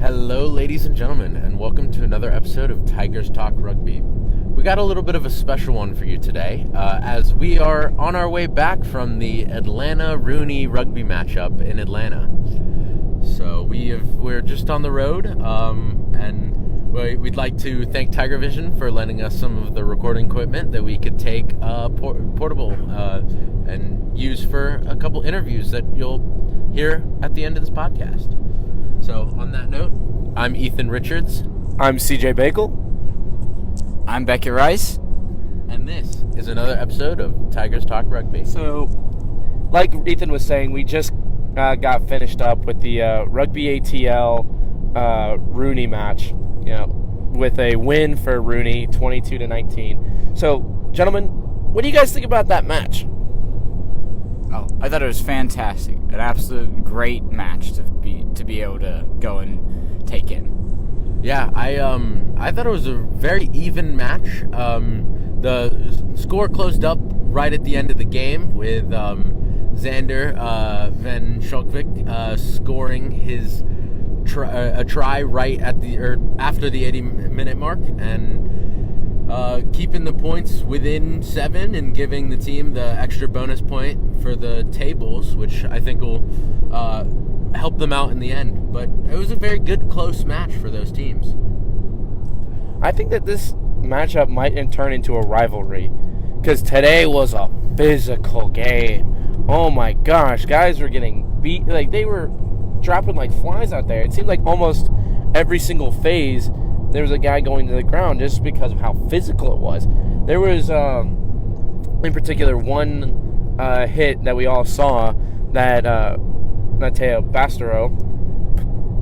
Hello, ladies and gentlemen, and welcome to another episode of Tigers Talk Rugby. We got a little bit of a special one for you today, as we are on our way back from the Atlanta-Rooney rugby matchup in Atlanta. So we're just on the road, and we'd like to thank Tiger Vision for lending us some of the recording equipment that we could take portable and use for a couple interviews that you'll hear at the end of this podcast. So, on that note, I'm Ethan Richards. I'm CJ Bagel. I'm Becky Rice. And this is another episode of Tigers Talk Rugby. So, like Ethan was saying, we just got finished up with the Rugby ATL Rooney match, with a win for Rooney, 22-19. So, gentlemen, what do you guys think about that match? Oh, I thought it was fantastic. An absolute great match to be able to go and take in. Yeah, I thought it was a very even match. The score closed up right at the end of the game with Xander Van Schalkwijk scoring his a try right at after the 80-minute mark and keeping the points within 7 and giving the team the extra bonus point for the tables, which I think will help them out in the end. But it was a very good, close match for those teams. I think that this matchup might turn into a rivalry, because today was a physical game. Oh my gosh, guys were getting beat. Like, they were dropping like flies out there. It seemed like almost every single phase there was a guy going to the ground just because of how physical it was. There was, in particular, one hit that we all saw that Matteo Bastero,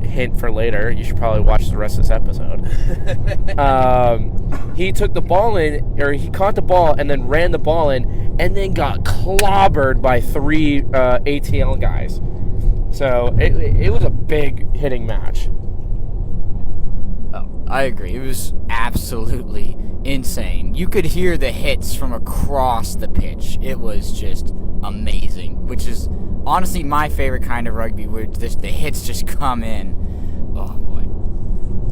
hint for later, you should probably watch the rest of this episode. He took the ball in, or he caught the ball and then ran the ball in and then got clobbered by 3 ATL guys. So it was a big hitting match. I agree. It was absolutely insane. You could hear the hits from across the pitch. It was just amazing, which is honestly my favorite kind of rugby, where the hits just come in. Oh, boy.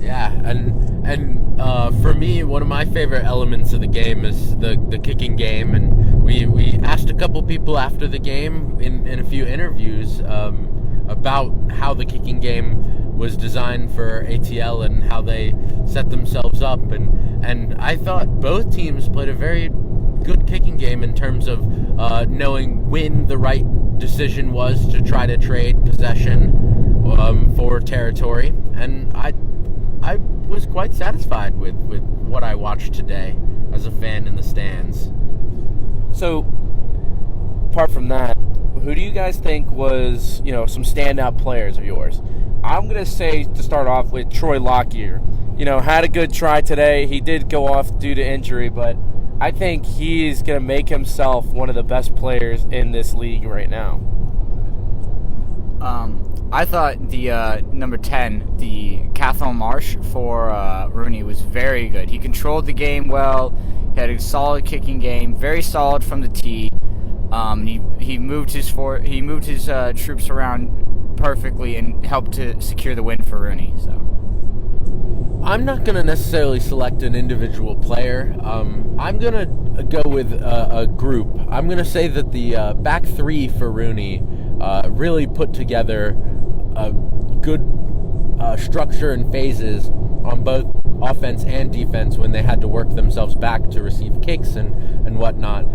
Yeah, and for me, one of my favorite elements of the game is the kicking game, and we asked a couple people after the game in a few interviews about how the kicking game was designed for ATL and how they set themselves up, and I thought both teams played a very good kicking game in terms of knowing when the right decision was to try to trade possession for territory, and I was quite satisfied with what I watched today as a fan in the stands. So, apart from that, who do you guys think was, some standout players of yours? I'm going to say, to start off with, Troy Lockyer. Had a good try today. He did go off due to injury, but I think he's going to make himself one of the best players in this league right now. I thought the number 10, the Cathal Marsh for Rooney, was very good. He controlled the game well. He had a solid kicking game, very solid from the tee. He moved his troops around perfectly and helped to secure the win for Rooney. So I'm not going to necessarily select an individual player. I'm going to go with a group. I'm going to say that the back 3 for Rooney really put together a good structure and phases on both offense and defense when they had to work themselves back to receive kicks and whatnot.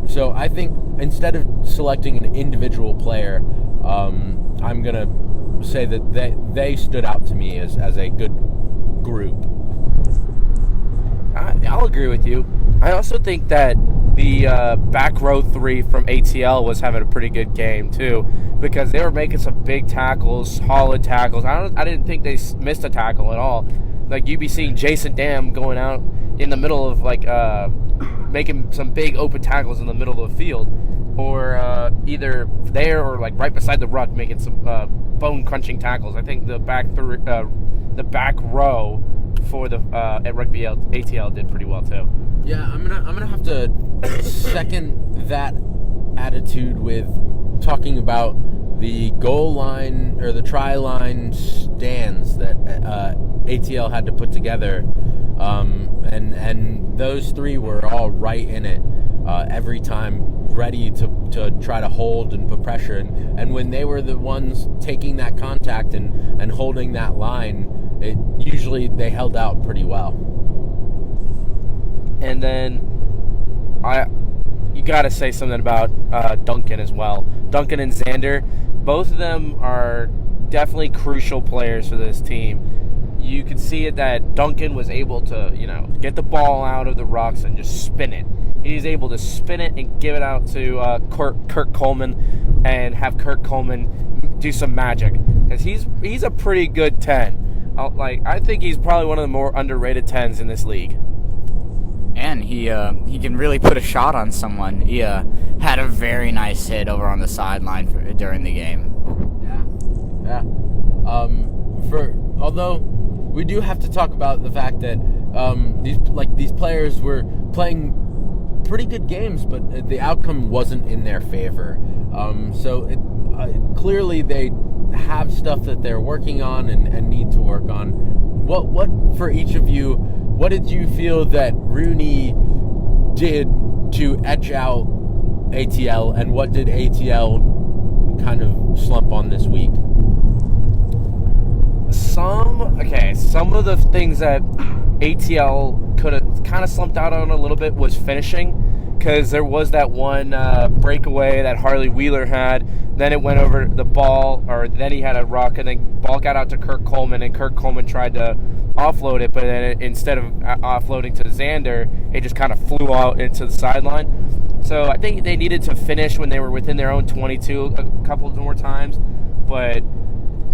So I think instead of selecting an individual player, I'm going to say that they stood out to me as a good group. I'll agree with you. I also think that the back row 3 from ATL was having a pretty good game too, because they were making some big tackles, solid tackles. I didn't think they missed a tackle at all. Like, you'd be seeing Jason Dam going out in the middle of making some big open tackles in the middle of the field, or either there or right beside the ruck making some bone crunching tackles. I think the back row for the at Rugby ATL did pretty well too. Yeah, I'm gonna have to second that attitude with talking about the goal line or the try line stands that ATL had to put together, and those three were all right in it every time, ready to try to hold and put pressure. And when they were the ones taking that contact and holding that line, usually they held out pretty well. And then you got to say something about Duncan as well. Duncan and Xander, both of them are definitely crucial players for this team. You could see it that Duncan was able to, get the ball out of the rucks and just spin it. He's able to spin it and give it out to Kurt Coleman and have Kurt Coleman do some magic. Because he's a pretty good 10. I think he's probably one of the more underrated 10s in this league. And he can really put a shot on someone. He had a very nice hit over on the sideline during the game. Yeah. Although we do have to talk about the fact that these players were playing pretty good games, but the outcome wasn't in their favor. So clearly they have stuff that they're working on and need to work on. What for each of you? What did you feel that Rooney did to edge out ATL, and what did ATL kind of slump on this week? Some of the things that ATL could have kind of slumped out on a little bit was finishing, because there was that one breakaway that Harley Wheeler had. Then it went over the ball, or then he had a ruck, and then ball got out to Kurt Coleman, and Kurt Coleman tried to offload it, but then instead of offloading to Xander, it just kind of flew out into the sideline. So I think they needed to finish when they were within their own 22 a couple more times. But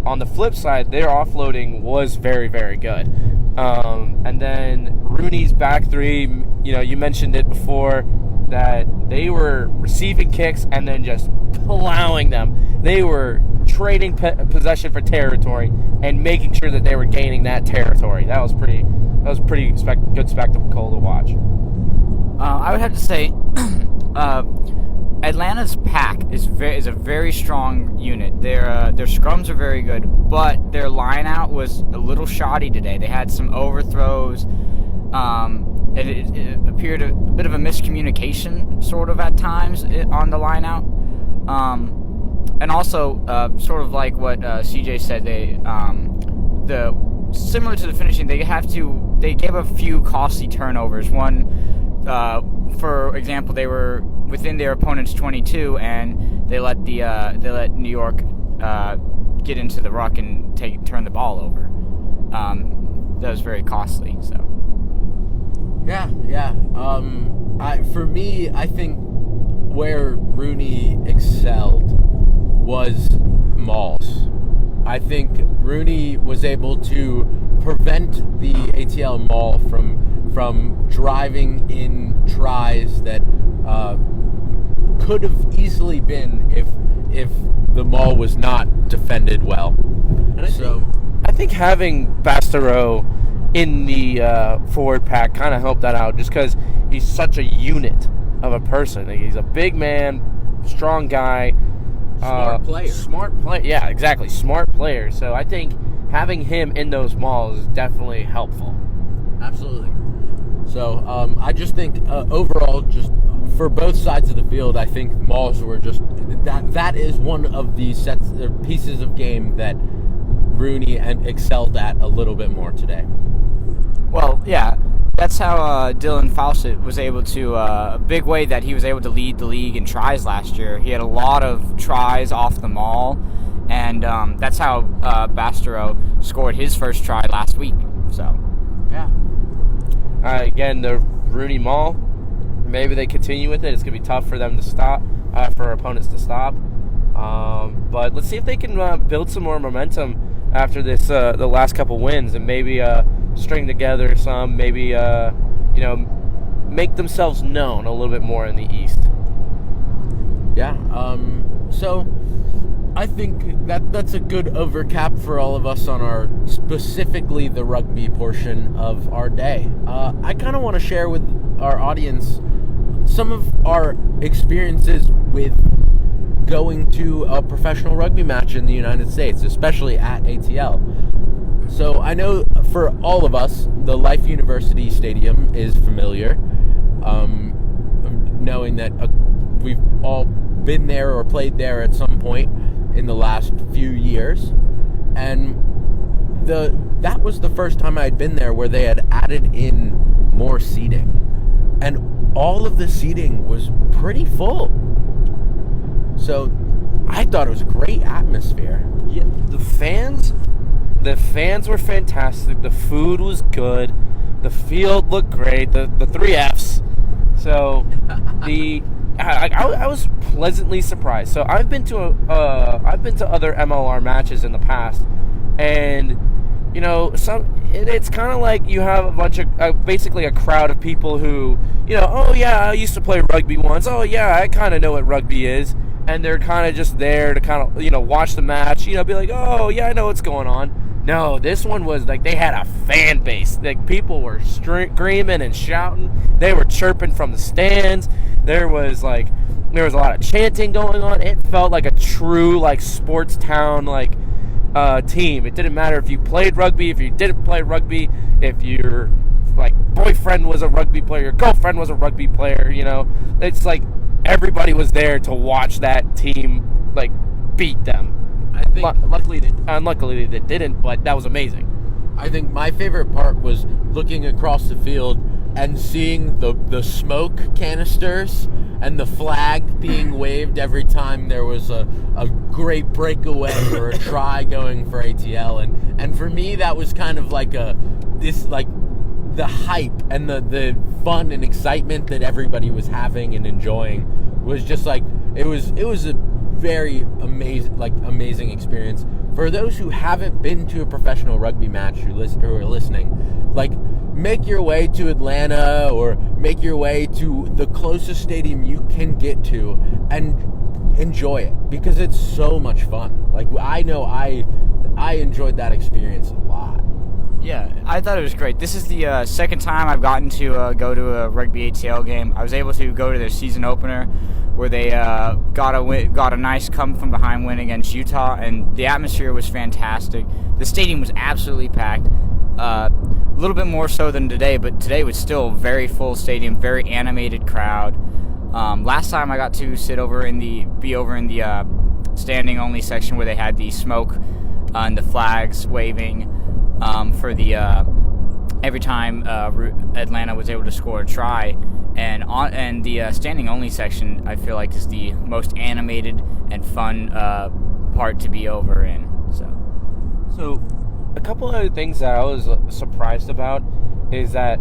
on the flip side, their offloading was very, very good. And then Rooney's back three, you mentioned it before, that they were receiving kicks and then just plowing them. They were trading possession for territory and making sure that they were gaining that territory. That was pretty good spectacle to watch. I would have to say Atlanta's pack is a very strong unit. Their scrums are very good, but their line out was a little shoddy today. They had some overthrows. It appeared a bit of a miscommunication sort of at times on the line out. And also, sort of like what CJ said, similar to the finishing, they gave a few costly turnovers. One, for example, they were within their opponent's 22, and they let New York get into the ruck and turn the ball over. That was very costly. So. Yeah. For me, I think where Rooney excelled was mauls. I think Rooney was able to prevent the ATL maul from driving in tries that could have easily been if the maul was not defended well. I think having Bastereau in the forward pack kind of helped that out, just because he's such a unit of a person. He's a big man, strong guy. Smart player. Yeah, exactly. Smart player. So I think having him in those mauls is definitely helpful. Absolutely. So I just think overall, just for both sides of the field, I think mauls were just that is one of the pieces of game that Rooney excelled at a little bit more today. Well, yeah, that's how Dylan Fawcett was able to, a big way that he was able to lead the league in tries last year. He had a lot of tries off the maul, and that's how Bastereau scored his first try last week. So, yeah. Again, the Rooney maul, maybe they continue with it. It's going to be tough for them to stop, for opponents to stop. But let's see if they can build some more momentum after this, the last couple wins, and maybe string together some, maybe make themselves known a little bit more in the East. Yeah. So I think that's a good overcap for all of us on our specifically the rugby portion of our day. I kind of want to share with our audience some of our experiences with going to a professional rugby match in the United States, especially at ATL. So I know for all of us, the Life University Stadium is familiar, knowing that we've all been there or played there at some point in the last few years. And that was the first time I had been there where they had added in more seating. And all of the seating was pretty full. So I thought it was a great atmosphere. Yeah, the fans were fantastic. The food was good. The field looked great. The 3 Fs. So I was pleasantly surprised. So I've been to other MLR matches in the past, and it's kind of like you have a bunch of basically a crowd of people who, oh yeah, I used to play rugby once. Oh yeah, I kind of know what rugby is. And they're kind of just there to kind of, watch the match, be like, oh, yeah, I know what's going on. No, this one was like they had a fan base. Like, people were screaming and shouting. They were chirping from the stands. There was a lot of chanting going on. It felt like a true, sports town, team. It didn't matter if you played rugby, if you didn't play rugby, if your, boyfriend was a rugby player, your girlfriend was a rugby player, It's like everybody was there to watch that team beat them. I think unluckily they didn't, but that was amazing. I think my favorite part was looking across the field and seeing the smoke canisters and the flag being waved every time there was a great breakaway or a try going for ATL, and for me that was kind of the hype and the fun and excitement that everybody was having and enjoying was just it was a very amazing experience. For those who haven't been to a professional rugby match who are listening, make your way to Atlanta or make your way to the closest stadium you can get to and enjoy it, because it's so much fun. I know I enjoyed that experience a lot. Yeah, I thought it was great. This is the second time I've gotten to go to a Rugby ATL game. I was able to go to their season opener where they got a nice come-from-behind win against Utah, and the atmosphere was fantastic. The stadium was absolutely packed, a little bit more so than today, but today was still a very full stadium, very animated crowd. Last time I got to be over in the standing-only section where they had the smoke and the flags waving. For the every time Atlanta was able to score a try, and the standing only section I feel like is the most animated and fun part to be over in. So a couple of other things that I was surprised about is that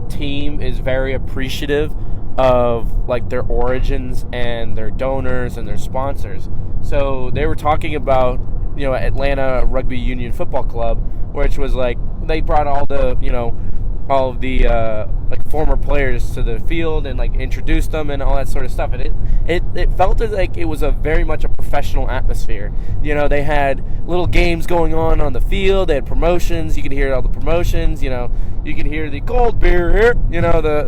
team is very appreciative of their origins and their donors and their sponsors. So they were talking about Atlanta Rugby Union Football Club, which was they brought all of the former players to the field and introduced them and all that sort of stuff, and it felt like it was a very much a professional atmosphere. They had little games going on the field. They had promotions. You could hear all the promotions. You could hear the cold beer here.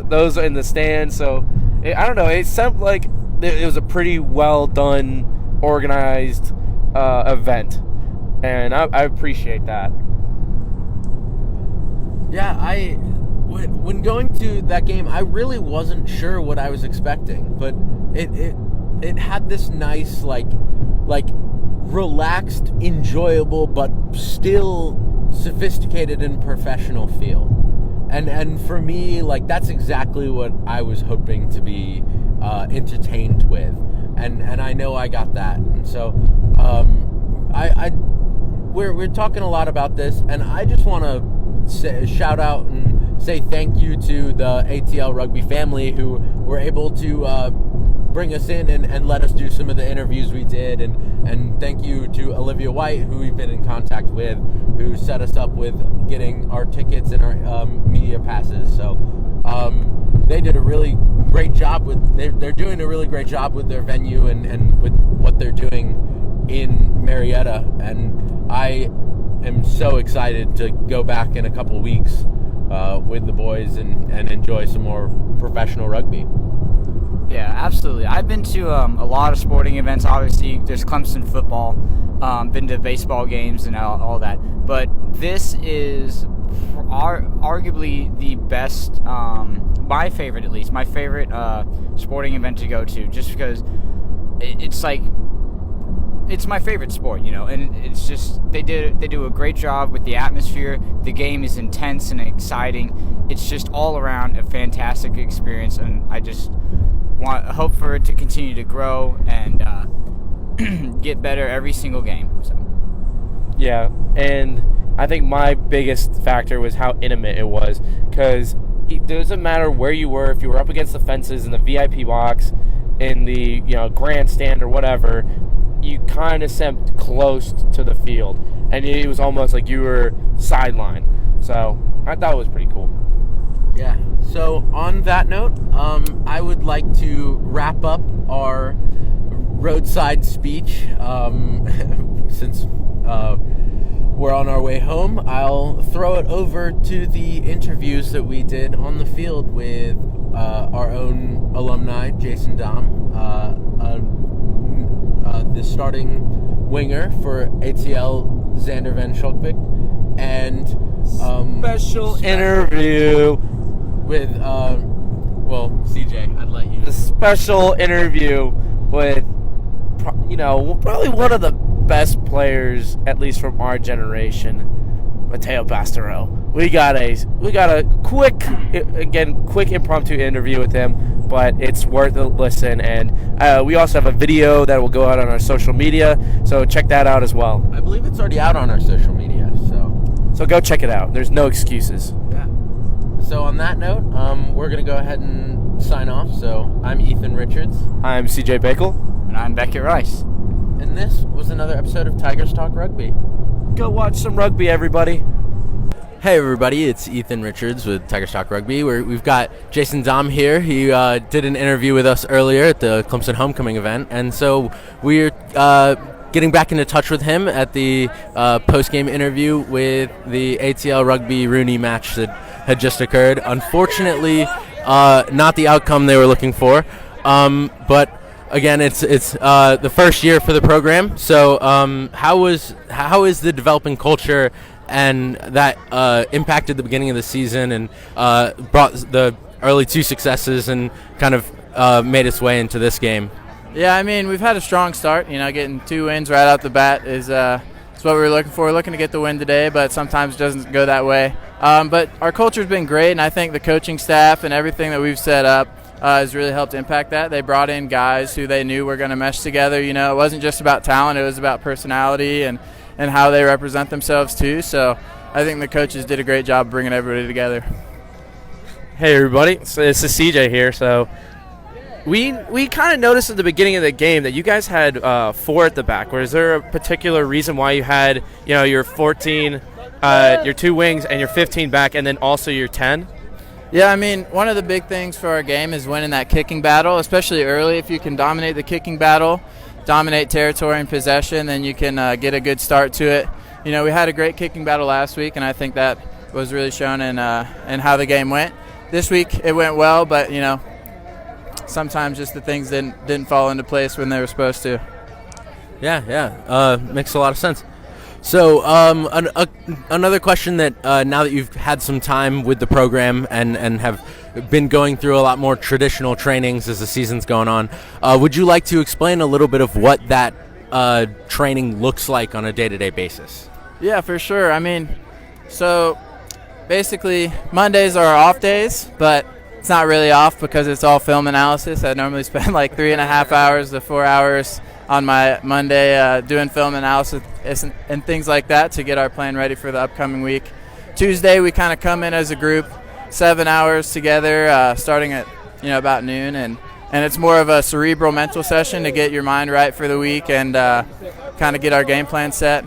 Those in the stands. So I don't know. It sounded like it was a pretty well done, organized event, and I appreciate that. Yeah, when going to that game, I really wasn't sure what I was expecting, but it had this nice relaxed, enjoyable, but still sophisticated and professional feel. And for me, that's exactly what I was hoping to be entertained with, and I know I got that. And so we're talking a lot about this, and I just want to shout out and say thank you to the ATL Rugby family who were able to bring us in and let us do some of the interviews we did, and thank you to Olivia White, who we've been in contact with, who set us up with getting our tickets and our media passes. So they did a really great job they're doing a really great job with their venue and with what they're doing in Marietta, and I am so excited to go back in a couple weeks with the boys and enjoy some more professional rugby. Yeah, absolutely. I've been to a lot of sporting events. Obviously, there's Clemson football, been to baseball games and all that. But this is arguably the best, my favorite at least, my favorite sporting event to go to, just because it's like, it's my favorite sport, and it's just they do a great job with the atmosphere. The game is intense and exciting. It's just all around a fantastic experience, and I just hope for it to continue to grow and get better every single game. So. Yeah, and I think my biggest factor was how intimate it was, because it doesn't matter where you were, if you were up against the fences in the VIP box, in the grandstand or whatever, you kind of stepped close to the field, and it was almost like you were sideline. So I thought it was pretty cool. Yeah. So on that note, I would like to wrap up our roadside speech. Since we're on our way home, I'll throw it over to the interviews that we did on the field with our own alumni, Jason Dahm, the starting winger for ATL Xander Van Schalkwyk, and Special interview with CJ, I'd let you. The special interview with probably one of the best players, at least from our generation, Matteo Bastero. We got a quick impromptu interview with him, but it's worth a listen. And we also have a video that will go out on our social media, so check that out as well. I believe it's already out on our social media, so go check it out. There's no excuses. Yeah. So on that note, we're gonna go ahead and sign off. So I'm Ethan Richards. I'm CJ Bakel. And I'm Beckett Rice. And this was another episode of Tigers Talk Rugby. Go watch some rugby, everybody. Hey everybody, it's Ethan Richards with Tigers Talk Rugby. We've got Jason Dahm here. He did an interview with us earlier at the Clemson homecoming event, and so we're getting back into touch with him at the post-game interview with the ATL Rugby Rooney match that had just occurred. Unfortunately, not the outcome they were looking for, but again, it's the first year for the program. So how is the developing culture and that impacted the beginning of the season and brought the early two successes and kind of made its way into this game? Yeah, I mean, we've had a strong start. Getting 2 wins right out the bat is what we were looking for. We're looking to get the win today, but sometimes it doesn't go that way. But our culture's been great, and I think the coaching staff and everything that we've set up has really helped impact that. They brought in guys who they knew were going to mesh together. It wasn't just about talent. It was about personality and how they represent themselves too. So I think the coaches did a great job bringing everybody together. Hey everybody, so this is CJ here. So we kind of noticed at the beginning of the game that you guys had 4 at the back. Was there a particular reason why you had your 14, your 2 wings and your 15 back, and then also your 10? Yeah, I mean, one of the big things for our game is winning that kicking battle, especially early. If you can dominate the kicking battle, dominate territory and possession, then you can get a good start to it. We had a great kicking battle last week, and I think that was really shown in how the game went. This week it went well, but sometimes just the things didn't fall into place when they were supposed to. Yeah, makes a lot of sense. So another question that now that you've had some time with the program and have been going through a lot more traditional trainings as the season's going on, would you like to explain a little bit of what that training looks like on a day-to-day basis? Yeah, for sure. I mean, so basically Mondays are off days, but it's not really off because it's all film analysis. I normally spend like 3.5 hours to 4 hours on my Monday doing film analysis and things like that to get our plan ready for the upcoming week. Tuesday we kind of come in as a group, 7 hours together, starting at about noon, and it's more of a cerebral mental session to get your mind right for the week and kind of get our game plan set.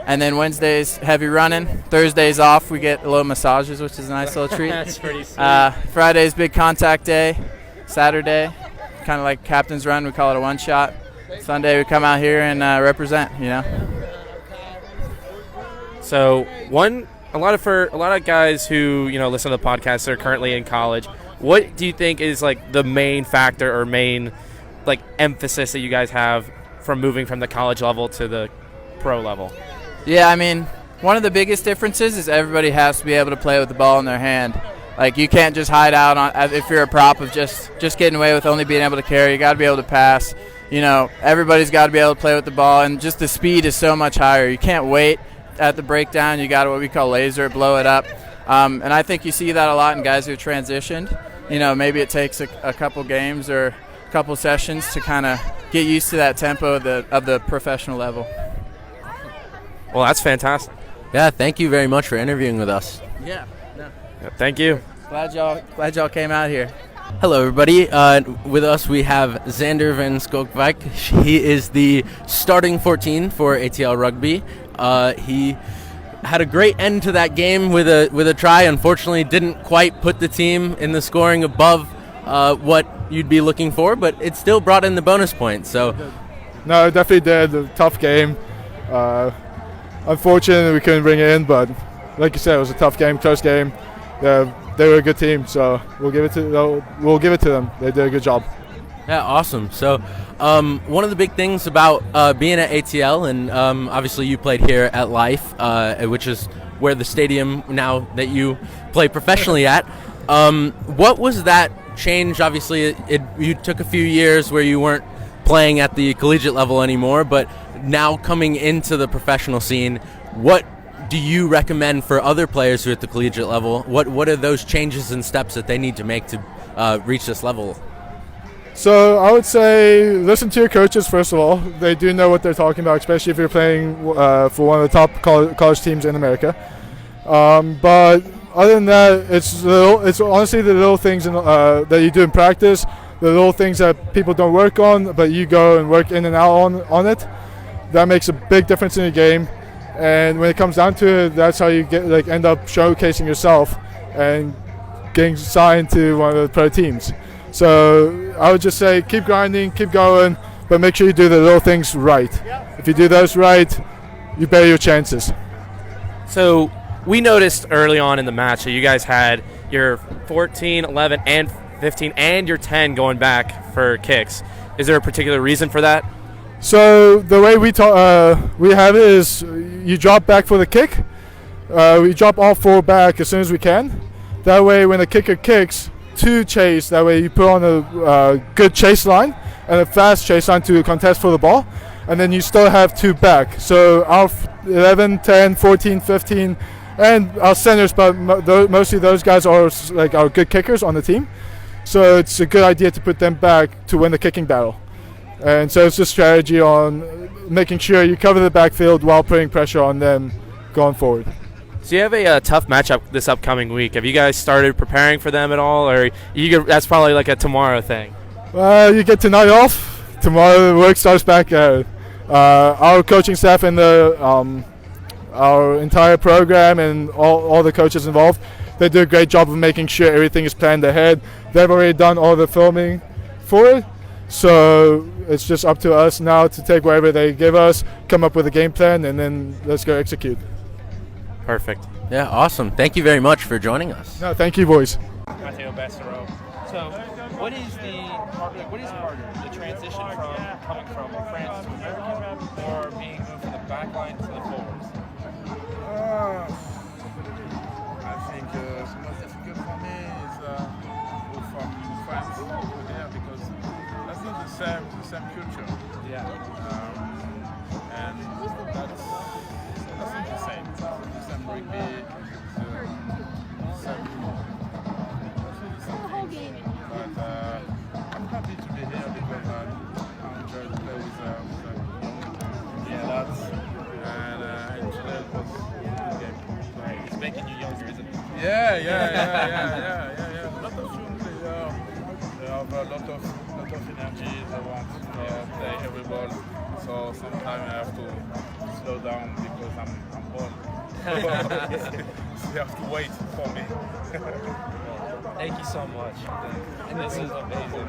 And then Wednesdays, heavy running. Thursdays off, we get a little massages, which is a nice little treat. That's pretty sweet. Friday's big contact day. Saturday, kind of like captain's run, we call it a one-shot. Sunday, we come out here and represent, So a lot of guys who listen to the podcast that are currently in college, What do you think is like the main factor or main like emphasis that you guys have from moving from the college level to the pro level? Yeah, I mean, one of the biggest differences is everybody has to be able to play with the ball in their hand. Like, you can't just hide out on if you're a prop of just getting away with only being able to carry. You got to be able to pass. You know, everybody's got to be able to play with the ball, and just the speed is so much higher. You can't wait at the breakdown. You got what we call laser, blow it up. And I think you see that a lot in guys who transitioned. You know, maybe it takes a couple games or a couple sessions to kind of get used to that tempo of the professional level. Well, that's fantastic. Yeah, thank you very much for interviewing with us. Yeah. Yeah, thank you. Glad y'all came out here. Hello, everybody. With us, we have Xander van Skolkwijk. He is the starting 14 for ATL Rugby. He had a great end to that game with a try. Unfortunately, didn't quite put the team in the scoring above what you'd be looking for, but it still brought in the bonus point. So, no, it definitely did. A tough game. Unfortunately, we couldn't bring it in, but like you said, it was a tough game, close game. They were a good team, so we'll give it to them. They did a good job. yeah, awesome. So, one of the big things about being at ATL, and obviously you played here at Life, which is where the stadium now that you play professionally at. What was that change? Obviously, you took a few years where you weren't playing at the collegiate level anymore, but now coming into the professional scene, what do you recommend for other players who are at the collegiate level? What are those changes and steps that they need to make to reach this level? So I would say listen to your coaches first of all. They do know what they're talking about, especially if you're playing for one of the top college teams in America. But other than that, it's honestly the little things that you do in practice, the little things that people don't work on, but you go and work in and out on it. That makes a big difference in the game. And when it comes down to it, that's how you end up showcasing yourself and getting signed to one of the pro teams. So I would just say keep grinding, keep going, but make sure you do the little things right. If you do those right, you better your chances. So we noticed early on in the match that you guys had your 14, 11, and 15, and your 10 going back for kicks. Is there a particular reason for that? So the way we have it is you drop back for the kick. We drop all four back as soon as we can. That way when the kicker kicks, two chase. That way you put on a good chase line and a fast chase line to contest for the ball. And then you still have two back. So our 11, 10, 14, 15, and our centers, but mostly those guys are like our good kickers on the team. So it's a good idea to put them back to win the kicking battle. And so it's a strategy on making sure you cover the backfield while putting pressure on them going forward. So you have a tough matchup this upcoming week. Have you guys started preparing for them at all, or that's probably like a tomorrow thing? You get tonight off. Tomorrow the work starts back. Our coaching staff and our entire program and all the coaches involved, they do a great job of making sure everything is planned ahead. They've already done all the filming for it. So it's just up to us now to take whatever they give us, come up with a game plan, and then let's go execute. Perfect. Yeah, awesome. Thank you very much for joining us. No, thank you, boys. Matteo Bassero. So, what is harder, the transition from coming from France to America, or being moved from the back line to the forwards? I think the most difficult for me is move from France to here because that's not the same culture. Yeah. And that's not the same. It's not the same rugby, the same things. But I'm happy to be here because I enjoy to play with young Yeah, that's and today it was a good game. right. It's making you younger, isn't it? Yeah. A lot of young players. They have a lot of energy. They want to play every ball. So sometimes I have to slow down because I'm old. So you have to wait for me. Thank you so much. And this is amazing.